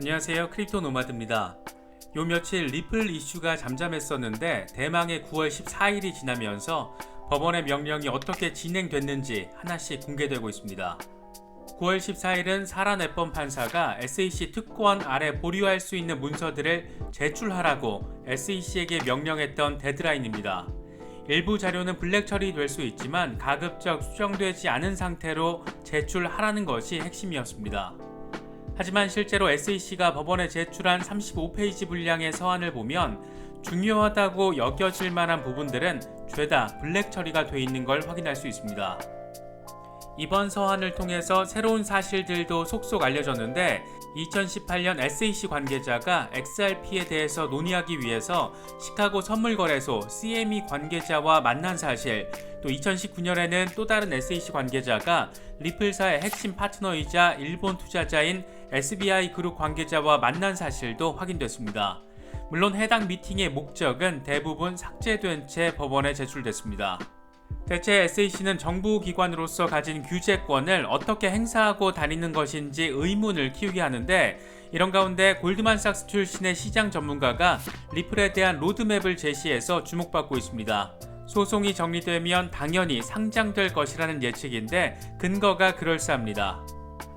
안녕하세요, 크립토 노마드입니다. 요 며칠 리플 이슈가 잠잠했었는데 대망의 9월 14일이 지나면서 법원의 명령이 어떻게 진행됐는지 하나씩 공개되고 있습니다. 9월 14일은 사라 네번 판사가 SEC 특권 아래 보류할 수 있는 문서들을 제출하라고 SEC에게 명령했던 데드라인입니다. 일부 자료는 블랙 처리될 수 있지만 가급적 수정되지 않은 상태로 제출하라는 것이 핵심이었습니다. 하지만 실제로 SEC가 법원에 제출한 35페이지 분량의 서한을 보면 중요하다고 여겨질 만한 부분들은 죄다 블랙 처리가 돼 있는 걸 확인할 수 있습니다. 이번 서한을 통해서 새로운 사실들도 속속 알려졌는데 2018년 SEC 관계자가 XRP에 대해서 논의하기 위해서 시카고 선물거래소 CME 관계자와 만난 사실, 또 2019년에는 또 다른 SEC 관계자가 리플사의 핵심 파트너이자 일본 투자자인 SBI 그룹 관계자와 만난 사실도 확인됐습니다. 물론 해당 미팅의 목적은 대부분 삭제된 채 법원에 제출됐습니다. 대체 SEC는 정부기관으로서 가진 규제권을 어떻게 행사하고 다니는 것인지 의문을 키우게 하는데, 이런 가운데 골드만삭스 출신의 시장 전문가가 리플에 대한 로드맵을 제시해서 주목받고 있습니다. 소송이 정리되면 당연히 상장될 것이라는 예측인데 근거가 그럴싸합니다.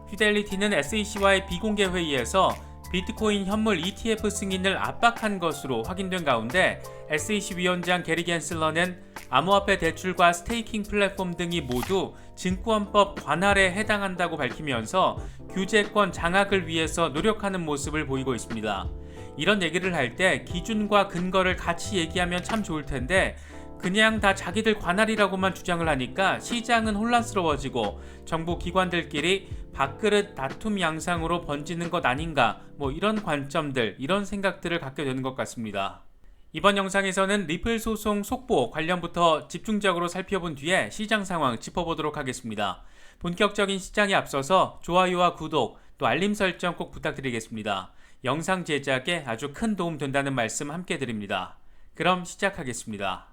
피델리티는 SEC와의 비공개 회의에서 비트코인 현물 ETF 승인을 압박한 것으로 확인된 가운데 SEC 위원장 게리 겐슬러는 암호화폐 대출과 스테이킹 플랫폼 등이 모두 증권법 관할에 해당한다고 밝히면서 규제권 장악을 위해서 노력하는 모습을 보이고 있습니다. 이런 얘기를 할 때 기준과 근거를 같이 얘기하면 참 좋을 텐데 그냥 다 자기들 관할이라고만 주장을 하니까 시장은 혼란스러워지고 정부 기관들끼리 밥그릇 다툼 양상으로 번지는 것 아닌가, 이런 관점들, 이런 생각들을 갖게 되는 것 같습니다. 이번 영상에서는 리플 소송 속보 관련부터 집중적으로 살펴본 뒤에 시장 상황 짚어보도록 하겠습니다. 본격적인 시장에 앞서서 좋아요와 구독, 또 알림 설정 꼭 부탁드리겠습니다. 영상 제작에 아주 큰 도움 된다는 말씀 함께 드립니다. 그럼 시작하겠습니다.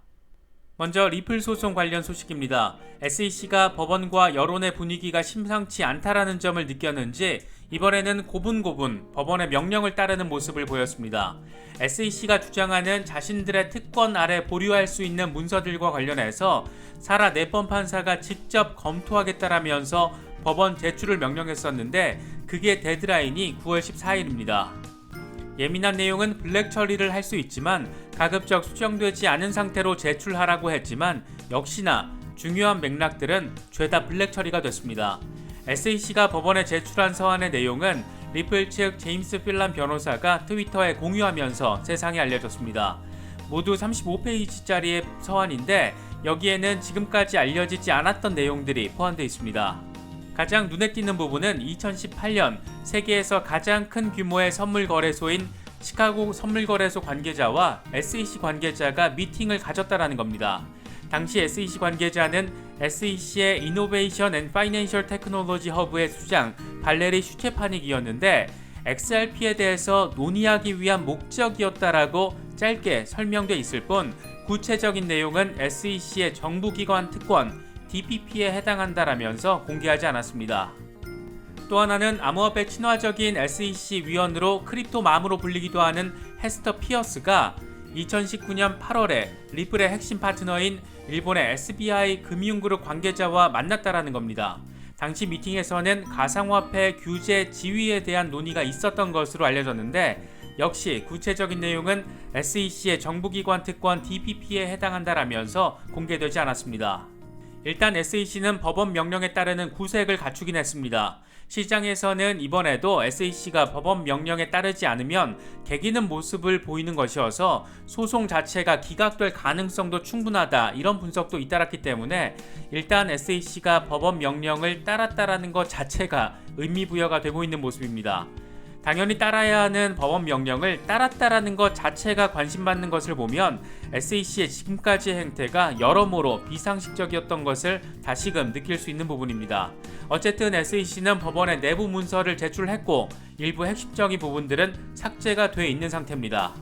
먼저 리플 소송 관련 소식입니다. SEC가 법원과 여론의 분위기가 심상치 않다라는 점을 느꼈는지 이번에는 고분고분 법원의 명령을 따르는 모습을 보였습니다. SEC가 주장하는 자신들의 특권 아래 보류할 수 있는 문서들과 관련해서 사라 네번 판사가 직접 검토하겠다라면서 법원 제출을 명령했었는데 그게 데드라인이 9월 14일입니다. 예민한 내용은 블랙 처리를 할 수 있지만 가급적 수정되지 않은 상태로 제출하라고 했지만 역시나 중요한 맥락들은 죄다 블랙 처리가 됐습니다. SEC가 법원에 제출한 서한의 내용은 리플 측 제임스 필란 변호사가 트위터에 공유하면서 세상에 알려졌습니다. 모두 35페이지짜리의 서한인데 여기에는 지금까지 알려지지 않았던 내용들이 포함되어 있습니다. 가장 눈에 띄는 부분은 2018년 세계에서 가장 큰 규모의 선물 거래소인 시카고 선물거래소 관계자와 SEC 관계자가 미팅을 가졌다라는 겁니다. 당시 SEC 관계자는 SEC의 이노베이션 앤 파이낸셜 테크놀로지 허브의 수장 발레리 슈체파닉이었는데 XRP에 대해서 논의하기 위한 목적이었다라고 짧게 설명돼 있을 뿐 구체적인 내용은 SEC의 정부기관 특권 DPP에 해당한다라면서 공개하지 않았습니다. 또 하나는 암호화폐 친화적인 SEC 위원으로 크립토맘으로 불리기도 하는 헤스터 피어스가 2019년 8월에 리플의 핵심 파트너인 일본의 SBI 금융그룹 관계자와 만났다라는 겁니다. 당시 미팅에서는 가상화폐 규제 지위에 대한 논의가 있었던 것으로 알려졌는데 역시 구체적인 내용은 SEC의 정부기관 특권 DPP에 해당한다라면서 공개되지 않았습니다. 일단 SEC는 법원 명령에 따르는 구색을 갖추긴 했습니다. 시장에서는 이번에도 SEC가 법원 명령에 따르지 않으면 개기는 모습을 보이는 것이어서 소송 자체가 기각될 가능성도 충분하다, 이런 분석도 잇따랐기 때문에 일단 SEC가 법원 명령을 따랐다라는 것 자체가 의미부여가 되고 있는 모습입니다. 당연히 따라야 하는 법원 명령을 따랐다라는 것 자체가 관심받는 것을 보면 SEC의 지금까지의 행태가 여러모로 비상식적이었던 것을 다시금 느낄 수 있는 부분입니다. 어쨌든 SEC는 법원에 내부 문서를 제출했고 일부 핵심적인 부분들은 삭제가 돼 있는 상태입니다.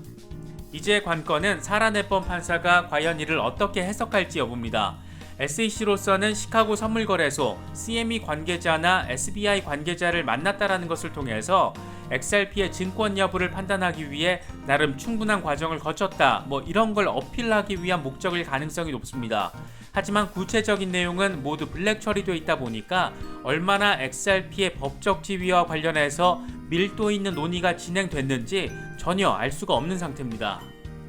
이제 관건은 사라 네번 판사가 과연 이를 어떻게 해석할지 여부입니다. SEC로서는 시카고 선물거래소 CME 관계자나 SBI 관계자를 만났다라는 것을 통해서 XRP의 증권 여부를 판단하기 위해 나름 충분한 과정을 거쳤다, 이런 걸 어필하기 위한 목적일 가능성이 높습니다. 하지만 구체적인 내용은 모두 블랙 처리되어 있다 보니까 얼마나 XRP의 법적 지위와 관련해서 밀도 있는 논의가 진행됐는지 전혀 알 수가 없는 상태입니다.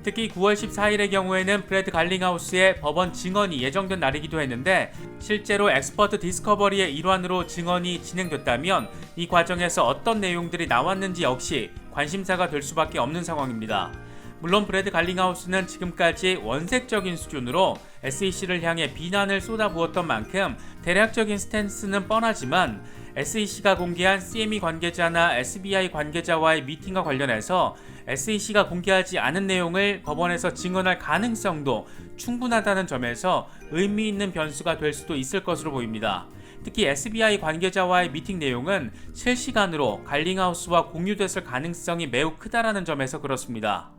특히 9월 14일의 경우에는 브래드 갈링하우스의 법원 증언이 예정된 날이기도 했는데 실제로 엑스퍼트 디스커버리의 일환으로 증언이 진행됐다면 이 과정에서 어떤 내용들이 나왔는지 역시 관심사가 될 수밖에 없는 상황입니다. 물론 브래드 갈링하우스는 지금까지 원색적인 수준으로 SEC를 향해 비난을 쏟아부었던 만큼 대략적인 스탠스는 뻔하지만 SEC가 공개한 CME 관계자나 SBI 관계자와의 미팅과 관련해서 SEC가 공개하지 않은 내용을 법원에서 증언할 가능성도 충분하다는 점에서 의미 있는 변수가 될 수도 있을 것으로 보입니다. 특히 SBI 관계자와의 미팅 내용은 실시간으로 갈링하우스와 공유됐을 가능성이 매우 크다라는 점에서 그렇습니다.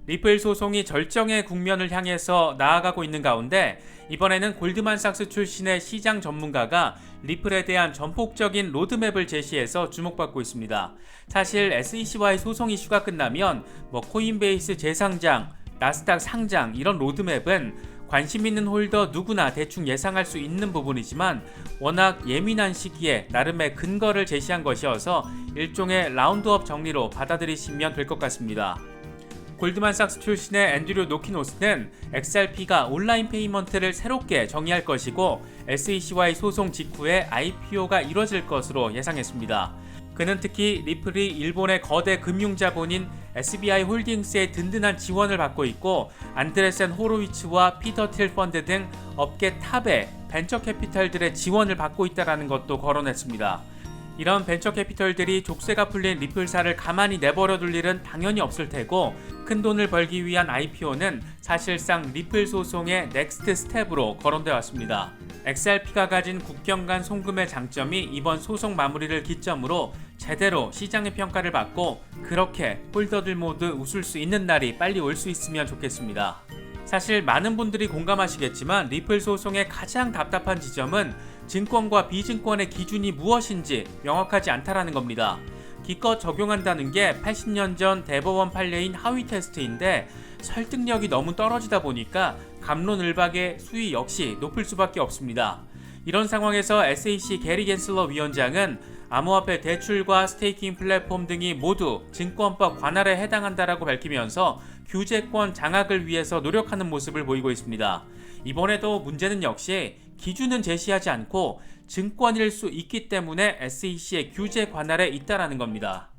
리플 소송이 절정의 국면을 향해서 나아가고 있는 가운데 이번에는 골드만삭스 출신의 시장 전문가가 리플에 대한 전폭적인 로드맵을 제시해서 주목받고 있습니다. 사실 SEC와의 소송 이슈가 끝나면 코인베이스 재상장, 나스닥 상장 이런 로드맵은 관심 있는 홀더 누구나 대충 예상할 수 있는 부분이지만 워낙 예민한 시기에 나름의 근거를 제시한 것이어서 일종의 라운드업 정리로 받아들이시면 될 것 같습니다. 골드만삭스 출신의 앤드류 노키노스는 XRP가 온라인 페이먼트를 새롭게 정의할 것이고 SEC와의 소송 직후에 IPO가 이뤄질 것으로 예상했습니다. 그는 특히 리플이 일본의 거대 금융자본인 SBI 홀딩스의 든든한 지원을 받고 있고 안드레센 호로위츠와 피터 틸 펀드 등 업계 탑의 벤처 캐피탈들의 지원을 받고 있다는 것도 거론했습니다. 이런 벤처 캐피털들이 족쇄가 풀린 리플사를 가만히 내버려 둘 일은 당연히 없을 테고 큰 돈을 벌기 위한 IPO는 사실상 리플 소송의 넥스트 스텝으로 거론되어 왔습니다. XRP가 가진 국경 간 송금의 장점이 이번 소송 마무리를 기점으로 제대로 시장의 평가를 받고 그렇게 홀더들 모두 웃을 수 있는 날이 빨리 올 수 있으면 좋겠습니다. 사실 많은 분들이 공감하시겠지만 리플 소송의 가장 답답한 지점은 증권과 비증권의 기준이 무엇인지 명확하지 않다라는 겁니다. 기껏 적용한다는 게 80년 전 대법원 판례인 하위 테스트인데 설득력이 너무 떨어지다 보니까 갑론을박의 수위 역시 높을 수밖에 없습니다. 이런 상황에서 SEC 게리 겐슬러 위원장은 암호화폐 대출과 스테이킹 플랫폼 등이 모두 증권법 관할에 해당한다라고 밝히면서 규제권 장악을 위해서 노력하는 모습을 보이고 있습니다. 이번에도 문제는 역시 기준은 제시하지 않고 증권일 수 있기 때문에 SEC의 규제 관할에 있다라는 겁니다.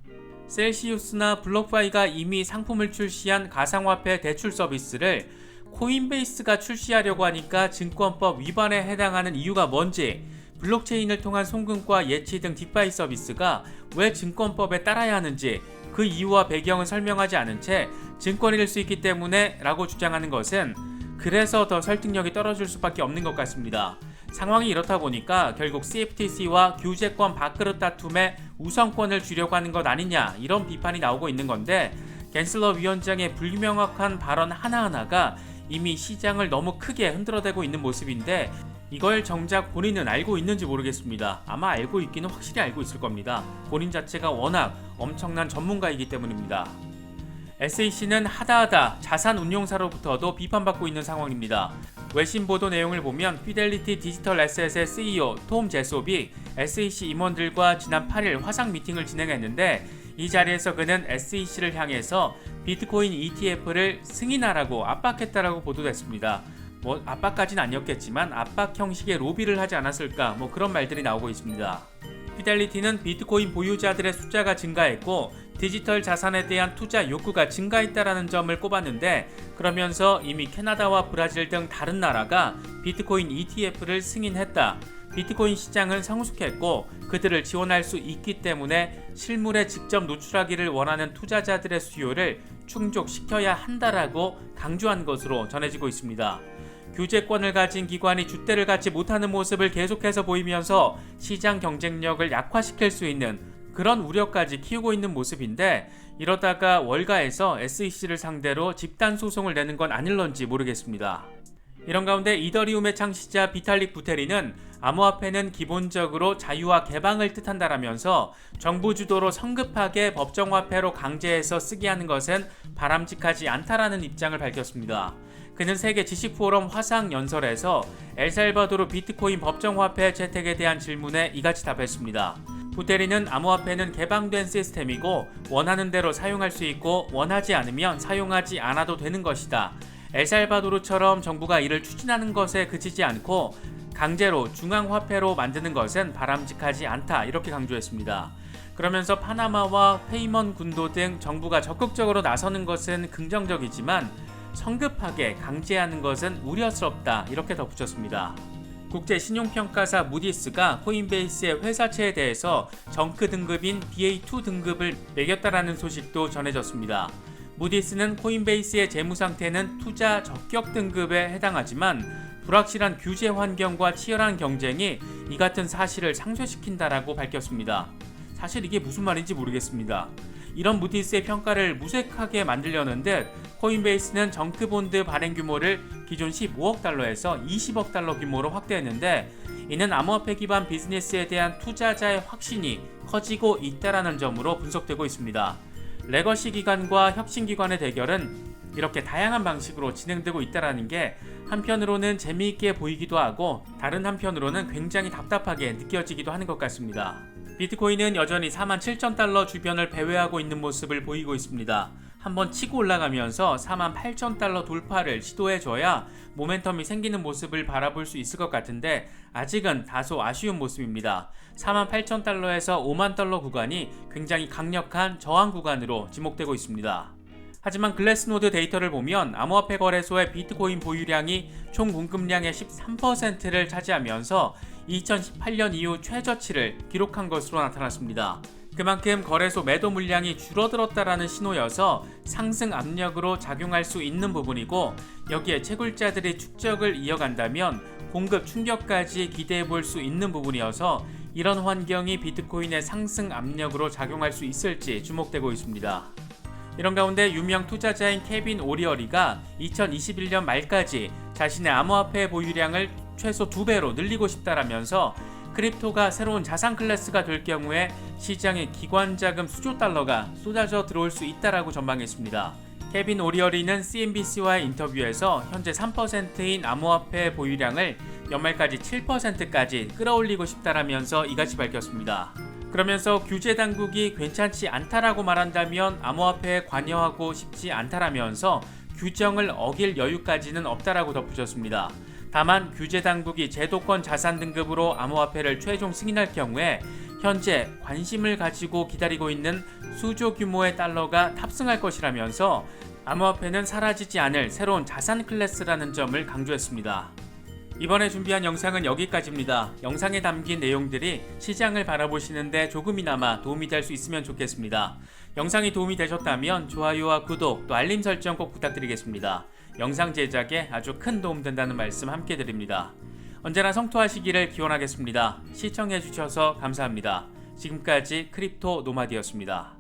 셀시우스나 블록파이가 이미 상품을 출시한 가상화폐 대출 서비스를 코인베이스가 출시하려고 하니까 증권법 위반에 해당하는 이유가 뭔지, 블록체인을 통한 송금과 예치 등 디파이 서비스가 왜 증권법에 따라야 하는지 그 이유와 배경을 설명하지 않은 채 증권일 수 있기 때문에 라고 주장하는 것은 그래서 더 설득력이 떨어질 수밖에 없는 것 같습니다. 상황이 이렇다 보니까 결국 CFTC와 규제권 밥그릇 다툼에 우선권을 주려고 하는 것 아니냐 이런 비판이 나오고 있는 건데 겐슬러 위원장의 불명확한 발언 하나하나가 이미 시장을 너무 크게 흔들어대고 있는 모습인데 이걸 정작 본인은 알고 있는지 모르겠습니다. 아마 알고 있기는 확실히 알고 있을 겁니다. 본인 자체가 워낙 엄청난 전문가이기 때문입니다. SEC는 하다하다 자산운용사로부터도 비판받고 있는 상황입니다. 외신 보도 내용을 보면 피델리티 디지털 에셋의 CEO 톰 제소비 SEC 임원들과 지난 8일 화상 미팅을 진행했는데 이 자리에서 그는 SEC를 향해서 비트코인 ETF를 승인하라고 압박했다라고 보도됐습니다. 압박까지는 아니었겠지만 압박 형식의 로비를 하지 않았을까 그런 말들이 나오고 있습니다. 피델리티는 비트코인 보유자들의 숫자가 증가했고 디지털 자산에 대한 투자 욕구가 증가했다라는 점을 꼽았는데 그러면서 이미 캐나다와 브라질 등 다른 나라가 비트코인 ETF를 승인했다. 비트코인 시장은 성숙했고 그들을 지원할 수 있기 때문에 실물에 직접 노출하기를 원하는 투자자들의 수요를 충족시켜야 한다라고 강조한 것으로 전해지고 있습니다. 규제권을 가진 기관이 줏대를 갖지 못하는 모습을 계속해서 보이면서 시장 경쟁력을 약화시킬 수 있는 그런 우려까지 키우고 있는 모습인데 이러다가 월가에서 SEC를 상대로 집단 소송을 내는 건 아닐런지 모르겠습니다. 이런 가운데 이더리움의 창시자 비탈릭 부테린은 암호화폐는 기본적으로 자유와 개방을 뜻한다라면서 정부 주도로 성급하게 법정화폐로 강제해서 쓰게 하는 것은 바람직하지 않다라는 입장을 밝혔습니다. 그는 세계 지식포럼 화상 연설에서 엘살바도르 비트코인 법정화폐 채택에 대한 질문에 이같이 답했습니다. 부테린은 암호화폐는 개방된 시스템이고 원하는 대로 사용할 수 있고 원하지 않으면 사용하지 않아도 되는 것이다. 엘살바도르처럼 정부가 이를 추진하는 것에 그치지 않고 강제로 중앙화폐로 만드는 것은 바람직하지 않다, 이렇게 강조했습니다. 그러면서 파나마와 페이먼 군도 등 정부가 적극적으로 나서는 것은 긍정적이지만 성급하게 강제하는 것은 우려스럽다, 이렇게 덧붙였습니다. 국제 신용평가사 무디스가 코인베이스의 회사채에 대해서 정크 등급인 BA2 등급을 매겼다라는 소식도 전해졌습니다. 무디스는 코인베이스의 재무 상태는 투자 적격 등급에 해당하지만 불확실한 규제 환경과 치열한 경쟁이 이 같은 사실을 상쇄시킨다라고 밝혔습니다. 사실 이게 무슨 말인지 모르겠습니다. 이런 무디스의 평가를 무색하게 만들려는 듯 코인베이스는 정크본드 발행 규모를 기존 15억 달러에서 20억 달러 규모로 확대했는데, 이는 암호화폐 기반 비즈니스에 대한 투자자의 확신이 커지고 있다라는 점으로 분석되고 있습니다. 레거시 기관과 혁신 기관의 대결은 이렇게 다양한 방식으로 진행되고 있다는 게 한편으로는 재미있게 보이기도 하고 다른 한편으로는 굉장히 답답하게 느껴지기도 하는 것 같습니다. 비트코인은 여전히 47,000달러 주변을 배회하고 있는 모습을 보이고 있습니다. 한번 치고 올라가면서 48,000달러 돌파를 시도해줘야 모멘텀이 생기는 모습을 바라볼 수 있을 것 같은데 아직은 다소 아쉬운 모습입니다. 48,000달러에서 50,000달러 구간이 굉장히 강력한 저항 구간으로 지목되고 있습니다. 하지만 글래스노드 데이터를 보면 암호화폐 거래소의 비트코인 보유량이 총 공급량의 13%를 차지하면서 2018년 이후 최저치를 기록한 것으로 나타났습니다. 그만큼 거래소 매도 물량이 줄어들었다라는 신호여서 상승 압력으로 작용할 수 있는 부분이고, 여기에 채굴자들이 축적을 이어간다면 공급 충격까지 기대해 볼 수 있는 부분이어서 이런 환경이 비트코인의 상승 압력으로 작용할 수 있을지 주목되고 있습니다. 이런 가운데 유명 투자자인 케빈 오리어리가 2021년 말까지 자신의 암호화폐 보유량을 최소 2배로 늘리고 싶다라면서 크립토가 새로운 자산 클래스가 될 경우에 시장에 기관 자금 수조 달러가 쏟아져 들어올 수 있다라고 전망했습니다. 케빈 오리어리는 CNBC와의 인터뷰에서 현재 3%인 암호화폐 보유량을 연말까지 7%까지 끌어올리고 싶다라면서 이같이 밝혔습니다. 그러면서 규제 당국이 괜찮지 않다라고 말한다면 암호화폐에 관여하고 싶지 않다라면서 규정을 어길 여유까지는 없다라고 덧붙였습니다. 다만 규제 당국이 제도권 자산 등급으로 암호화폐를 최종 승인할 경우에 현재 관심을 가지고 기다리고 있는 수조 규모의 달러가 탑승할 것이라면서 암호화폐는 사라지지 않을 새로운 자산 클래스라는 점을 강조했습니다. 이번에 준비한 영상은 여기까지입니다. 영상에 담긴 내용들이 시장을 바라보시는데 조금이나마 도움이 될 수 있으면 좋겠습니다. 영상이 도움이 되셨다면 좋아요와 구독 또 알림 설정 꼭 부탁드리겠습니다. 영상 제작에 아주 큰 도움 된다는 말씀 함께 드립니다. 언제나 성토하시기를 기원하겠습니다. 시청해주셔서 감사합니다. 지금까지 크립토 노마디였습니다.